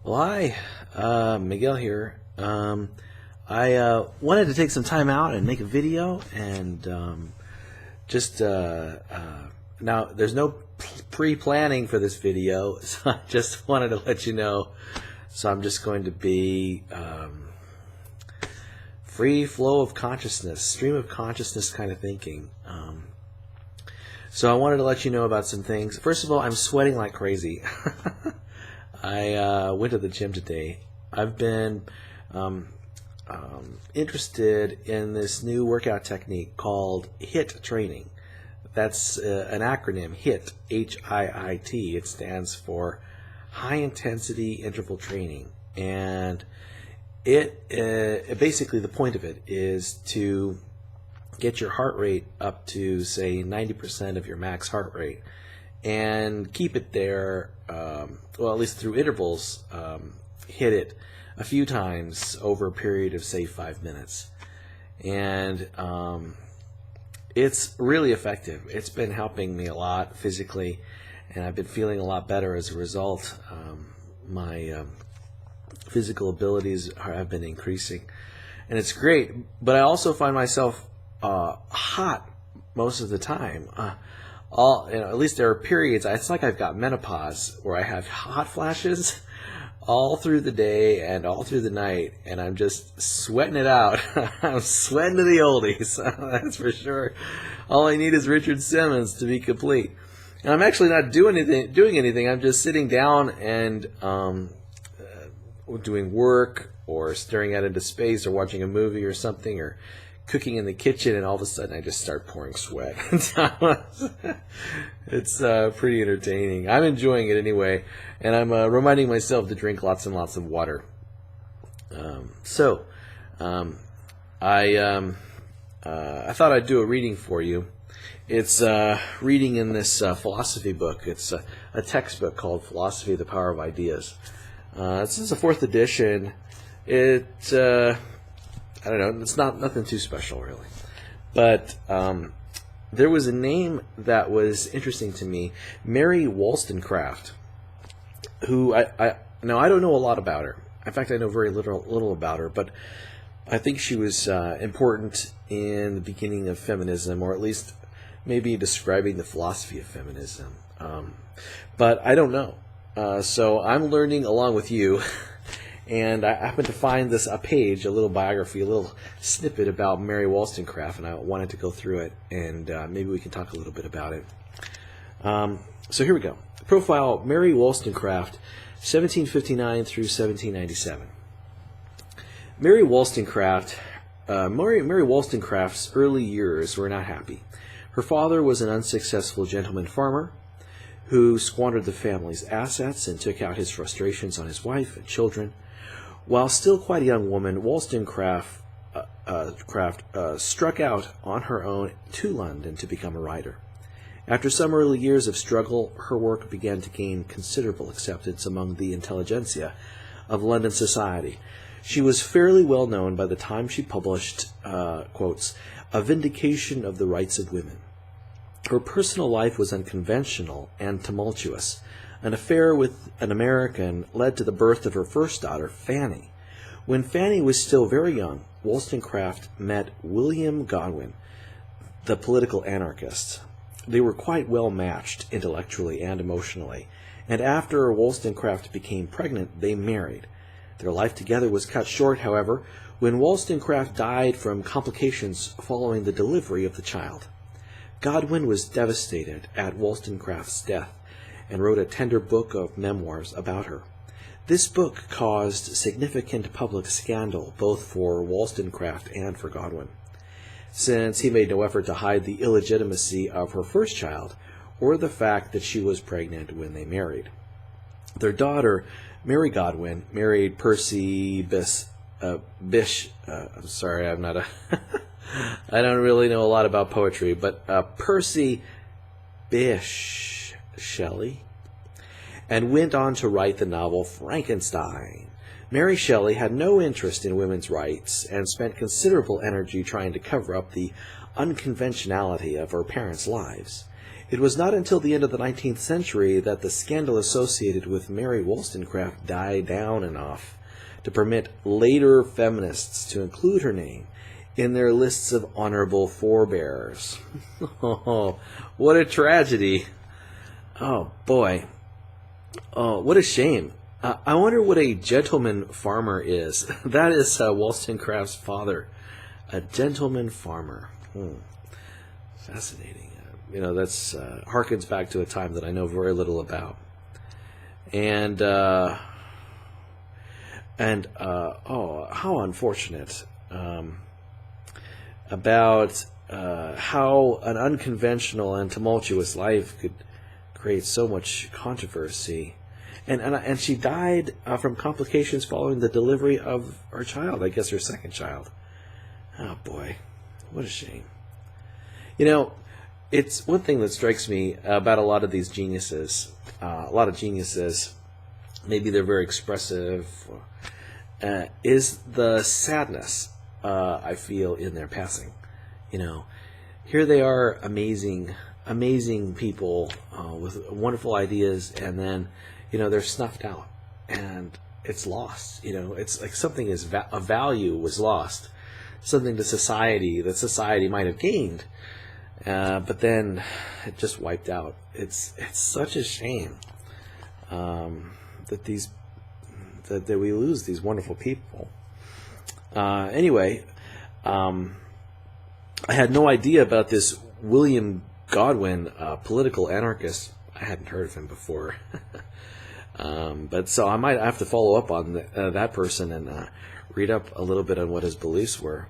Well, hi, Miguel here. I wanted to take some time out and make a video, and just now there's no pre-planning for this video, so I just wanted to let you know. So I'm just going to be free flow of consciousness, stream of consciousness kind of thinking. So I wanted to let you know about some things. First of all, I'm sweating like crazy. I went to the gym today. I've been interested in this new workout technique called HIIT training. That's an acronym, HIIT, H-I-I-T. It stands for High Intensity Interval Training. And basically the point of it is to get your heart rate up to, say, 90% of your max heart rate and keep it there, well, at least through intervals, hit it a few times over a period of, say, 5 minutes. And it's really effective. It's been helping me a lot physically, and I've been feeling a lot better as a result. My physical abilities have been increasing, and it's great. But I also find myself hot most of the time. At least there are periods. It's like I've got menopause where I have hot flashes all through the day and all through the night, and I'm just sweating it out. I'm sweating to the oldies, that's for sure. All I need is Richard Simmons to be complete. And I'm actually not doing anything. I'm just sitting down and doing work or staring out into space or watching a movie or something or cooking in the kitchen, and all of a sudden I just start pouring sweat. It's pretty entertaining. I'm enjoying it anyway, and I'm reminding myself to drink lots and lots of water. I thought I'd do a reading for you. It's reading in this philosophy book. It's a textbook called Philosophy: The Power of Ideas. This is the 4th edition. I don't know, it's nothing too special really. But there was a name that was interesting to me, Mary Wollstonecraft, who I don't know a lot about her. In fact, I know very little about her, but I think she was important in the beginning of feminism, or at least maybe describing the philosophy of feminism. But I don't know. So I'm learning along with you. And I happened to find a page, a little biography, a little snippet about Mary Wollstonecraft, and I wanted to go through it, and maybe we can talk a little bit about it. So here we go. Profile: Mary Wollstonecraft, 1759 through 1797. Mary Wollstonecraft's early years were not happy. Her father was an unsuccessful gentleman farmer who squandered the family's assets and took out his frustrations on his wife and children. While still quite a young woman, Wollstonecraft struck out on her own to London to become a writer. After some early years of struggle, her work began to gain considerable acceptance among the intelligentsia of London society. She was fairly well known by the time she published, quotes, A Vindication of the Rights of Women. Her personal life was unconventional and tumultuous. An affair with an American led to the birth of her first daughter, Fanny. When Fanny was still very young, Wollstonecraft met William Godwin, the political anarchist. They were quite well matched intellectually and emotionally, and after Wollstonecraft became pregnant, they married. Their life together was cut short, however, when Wollstonecraft died from complications following the delivery of the child. Godwin was devastated at Wollstonecraft's death and wrote a tender book of memoirs about her. This book caused significant public scandal both for Wollstonecraft and for Godwin, since he made no effort to hide the illegitimacy of her first child or the fact that she was pregnant when they married. Their daughter, Mary Godwin, married Percy Bysshe. I'm sorry, I'm not a... I don't really know a lot about poetry, but Percy Bysshe Shelley, and went on to write the novel Frankenstein. Mary Shelley had no interest in women's rights and spent considerable energy trying to cover up the unconventionality of her parents' lives. It was not until the end of the 19th century that the scandal associated with Mary Wollstonecraft died down enough to permit later feminists to include her name in their lists of honorable forebears. Oh, what a tragedy. Oh, boy. Oh, what a shame. I wonder what a gentleman farmer is. That is Wollstonecraft's father. A gentleman farmer. Fascinating. That's harkens back to a time that I know very little about. And how unfortunate. About how an unconventional and tumultuous life could create so much controversy. And she died from complications following the delivery of her child, I guess her second child. Oh, boy. What a shame. It's one thing that strikes me about a lot of these geniuses. Maybe they're very expressive, is the sadness I feel in their passing. Here they are, amazing people with wonderful ideas, and then, they're snuffed out, and it's lost. It's like something of value was lost, something to society that society might have gained, but then it just wiped out. It's such a shame that we lose these wonderful people. Anyway, I had no idea about this William Godwin, political anarchist. I hadn't heard of him before. But so I might have to follow up on that person and read up a little bit on what his beliefs were.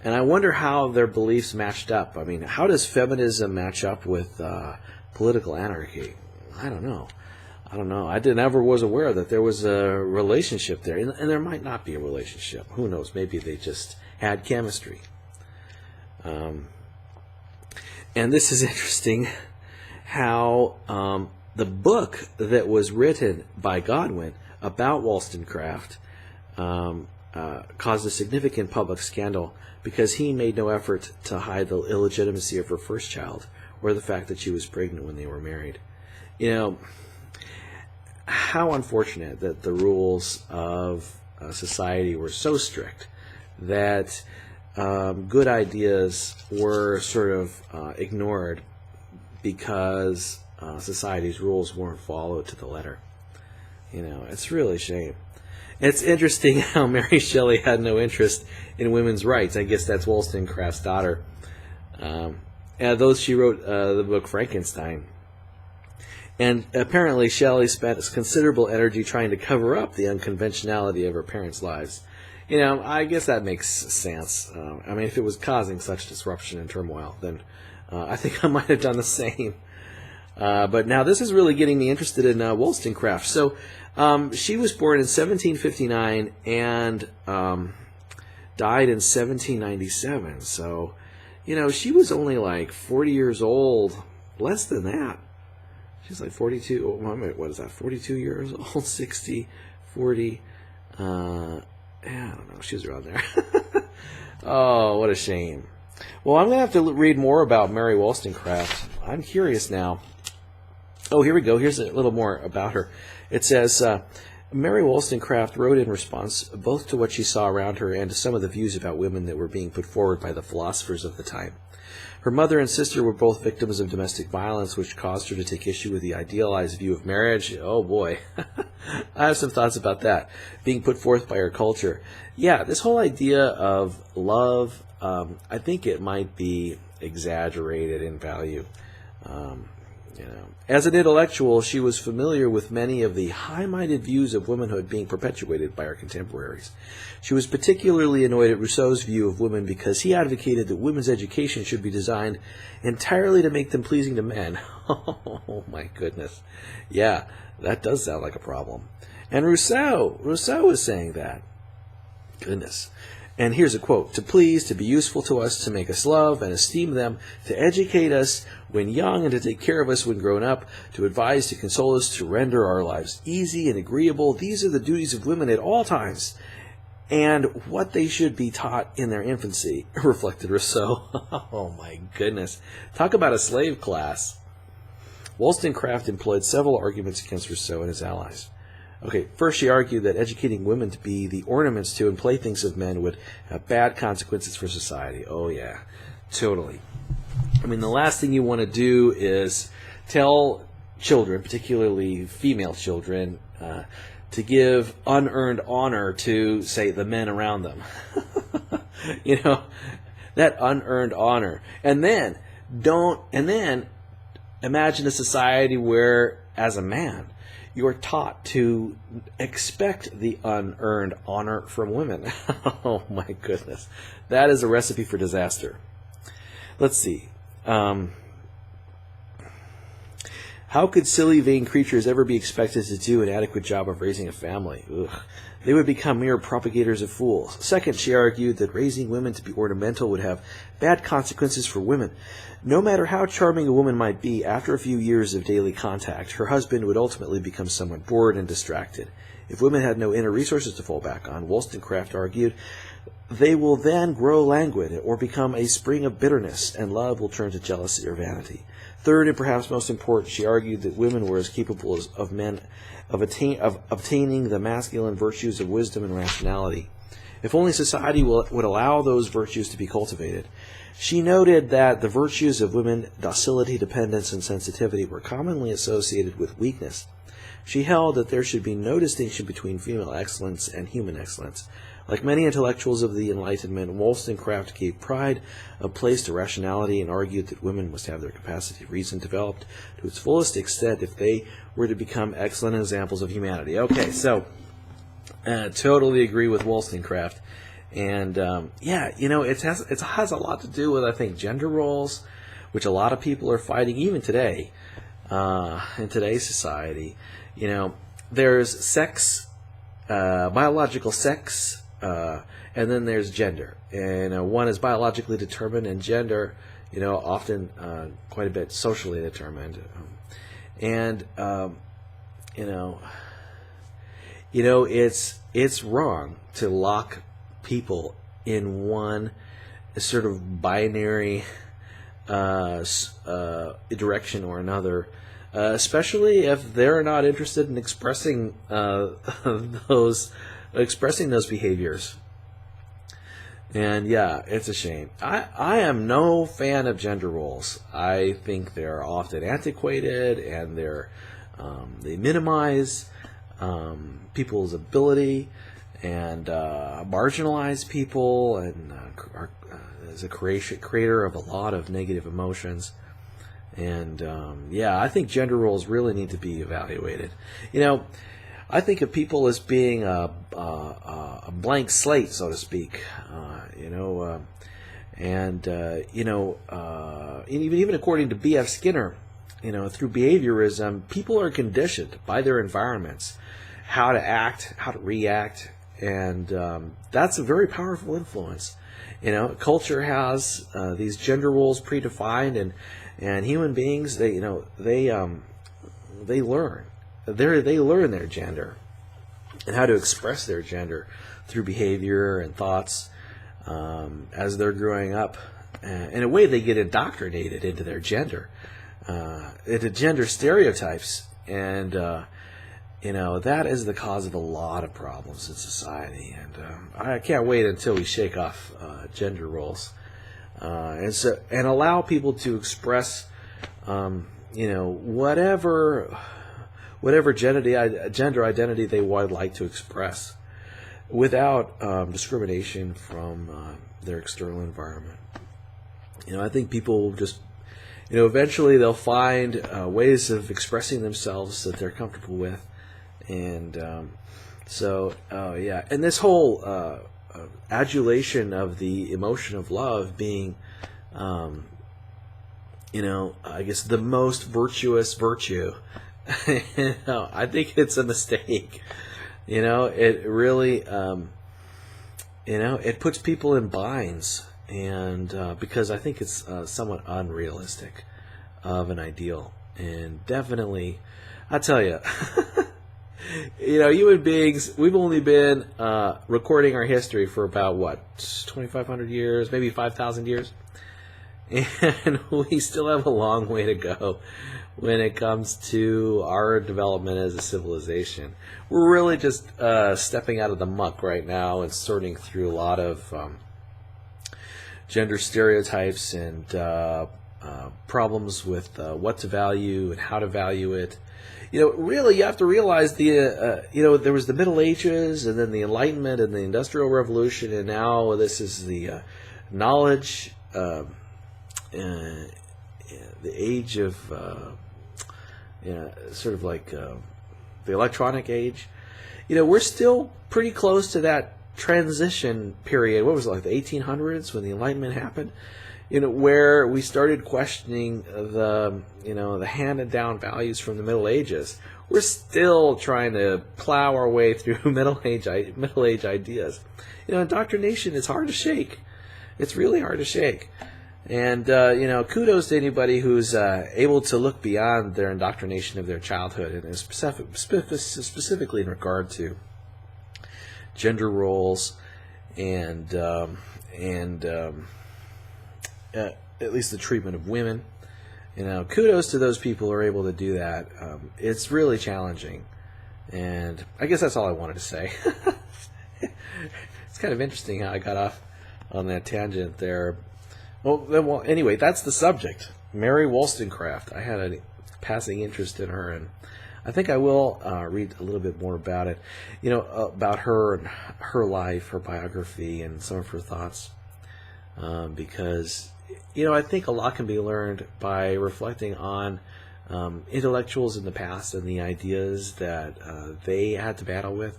And I wonder how their beliefs matched up. I mean, how does feminism match up with political anarchy? I don't know. I never was aware that there was a relationship there. And there might not be a relationship. Who knows? Maybe they just had chemistry. And this is interesting how the book that was written by Godwin about Wollstonecraft caused a significant public scandal because he made no effort to hide the illegitimacy of her first child or the fact that she was pregnant when they were married. How unfortunate that the rules of society were so strict that good ideas were sort of ignored because society's rules weren't followed to the letter. It's really a shame. It's interesting how Mary Shelley had no interest in women's rights. I guess that's Wollstonecraft's daughter. Though she wrote the book Frankenstein. And apparently Shelley spent considerable energy trying to cover up the unconventionality of her parents' lives. I guess that makes sense. If it was causing such disruption and turmoil, then I think I might have done the same. But now this is really getting me interested in Wollstonecraft. So she was born in 1759 and died in 1797. So, she was only like 40 years old, less than that. She's like 42, what is that, 42 years old, 60, 40, I don't know, she's around there. Oh, what a shame. Well, I'm going to have to read more about Mary Wollstonecraft. I'm curious now. Oh, here we go. Here's a little more about her. It says, Mary Wollstonecraft wrote in response both to what she saw around her and to some of the views about women that were being put forward by the philosophers of the time. Her mother and sister were both victims of domestic violence, which caused her to take issue with the idealized view of marriage. Oh, boy. I have some thoughts about that, being put forth by her culture. Yeah, this whole idea of love, I think it might be exaggerated in value. As an intellectual, she was familiar with many of the high-minded views of womanhood being perpetuated by her contemporaries. She was particularly annoyed at Rousseau's view of women because he advocated that women's education should be designed entirely to make them pleasing to men. Oh, my goodness. Yeah, that does sound like a problem. And Rousseau was saying that. Goodness. And here's a quote: "To please, to be useful to us, to make us love and esteem them, to educate us when young and to take care of us when grown up, to advise, to console us, to render our lives easy and agreeable. These are the duties of women at all times, and what they should be taught in their infancy," reflected Rousseau. Oh my goodness. Talk about a slave class. Wollstonecraft employed several arguments against Rousseau and his allies. Okay, first she argued that educating women to be the ornaments to and playthings of men would have bad consequences for society. Oh yeah, totally. I mean, the last thing you want to do is tell children, particularly female children, to give unearned honor to, say, the men around them. You know, that unearned honor. And then imagine a society where, as a man, you're taught to expect the unearned honor from women. Oh my goodness. That is a recipe for disaster. Let's see. How could silly, vain creatures ever be expected to do an adequate job of raising a family? Ugh. They would become mere propagators of fools. Second, she argued that raising women to be ornamental would have bad consequences for women. No matter how charming a woman might be, after a few years of daily contact, her husband would ultimately become somewhat bored and distracted. If women had no inner resources to fall back on, Wollstonecraft argued, they will then grow languid or become a spring of bitterness, and love will turn to jealousy or vanity. Third, and perhaps most important, she argued that women were as capable as of men of obtaining the masculine virtues of wisdom and rationality, if only society would allow those virtues to be cultivated. She noted that the virtues of women, docility, dependence, and sensitivity, were commonly associated with weakness. She held that there should be no distinction between female excellence and human excellence. Like many intellectuals of the Enlightenment, Wollstonecraft gave pride of place to rationality and argued that women must have their capacity of reason developed to its fullest extent if they were to become excellent examples of humanity. Okay, so totally agree with Wollstonecraft. And yeah, you know, it has a lot to do with, I think, gender roles, which a lot of people are fighting even today in today's society. You know, there's sex, biological sex, and then there's gender. And one is biologically determined, and gender, you know, often quite a bit socially determined. You know, it's wrong to lock people in one sort of binary direction or another, especially if they're not interested in expressing those behaviors. And yeah, it's a shame. I am no fan of gender roles. I think they're often antiquated, and they minimize people's ability and marginalize people, and is a creator of a lot of negative emotions. And yeah, I think gender roles really need to be evaluated. You know, I think of people as being a blank slate, so to speak. Even according to B.F. Skinner, you know, through behaviorism, people are conditioned by their environments how to act, how to react, and that's a very powerful influence. You know, culture has these gender roles predefined, and human beings, they learn. They learn their gender and how to express their gender through behavior and thoughts as they're growing up. In a way, they get indoctrinated into their gender, into gender stereotypes, and that is the cause of a lot of problems in society. And I can't wait until we shake off gender roles and allow people to express, whatever gender identity they would like to express, without discrimination from their external environment. You know, I think people will just, eventually they'll find ways of expressing themselves that they're comfortable with, and yeah. And this whole adulation of the emotion of love being, I guess the most virtuous virtue. I think it's a mistake. It really, it puts people in binds, and because I think it's somewhat unrealistic of an ideal. And definitely, I tell you, human beings, we've only been recording our history for about, 2,500 years, maybe 5,000 years? And we still have a long way to go when it comes to our development as a civilization. We're really just stepping out of the muck right now and sorting through a lot of gender stereotypes and problems with what to value and how to value it. Really, you have to realize there was the Middle Ages, and then the Enlightenment, and the Industrial Revolution, and now this is the knowledge, the age of, sort of like the electronic age. We're still pretty close to that transition period. What was it, like the 1800s when the Enlightenment happened? Where we started questioning the handed down values from the Middle Ages. We're still trying to plow our way through Middle Age ideas. Indoctrination is hard to shake. It's really hard to shake. And kudos to anybody who's able to look beyond their indoctrination of their childhood, and specifically in regard to gender roles and at least the treatment of women. Kudos to those people who are able to do that. It's really challenging, and I guess that's all I wanted to say. It's kind of interesting how I got off on that tangent there. Well, anyway, that's the subject. Mary Wollstonecraft. I had a passing interest in her, and I think I will read a little bit more about it. About her and her life, her biography, and some of her thoughts. Because I think a lot can be learned by reflecting on intellectuals in the past and the ideas that they had to battle with,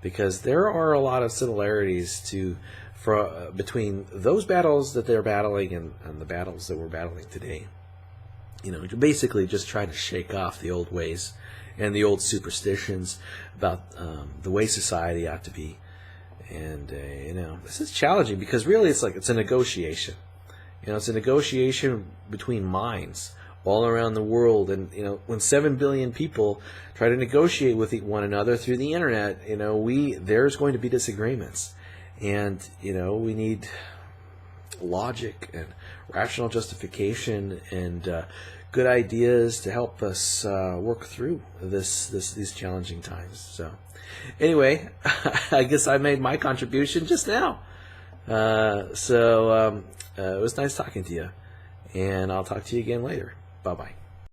because there are a lot of similarities between those battles that they're battling and the battles that we're battling today. Basically just trying to shake off the old ways and the old superstitions about the way society ought to be. And this is challenging because really it's a negotiation. It's a negotiation between minds all around the world. And when 7 billion people try to negotiate with one another through the internet, there's going to be disagreements, and we need logic and rational justification and good ideas to help us work through these challenging times. So. Anyway, I guess I made my contribution just now. It was nice talking to you, and I'll talk to you again later. Bye-bye.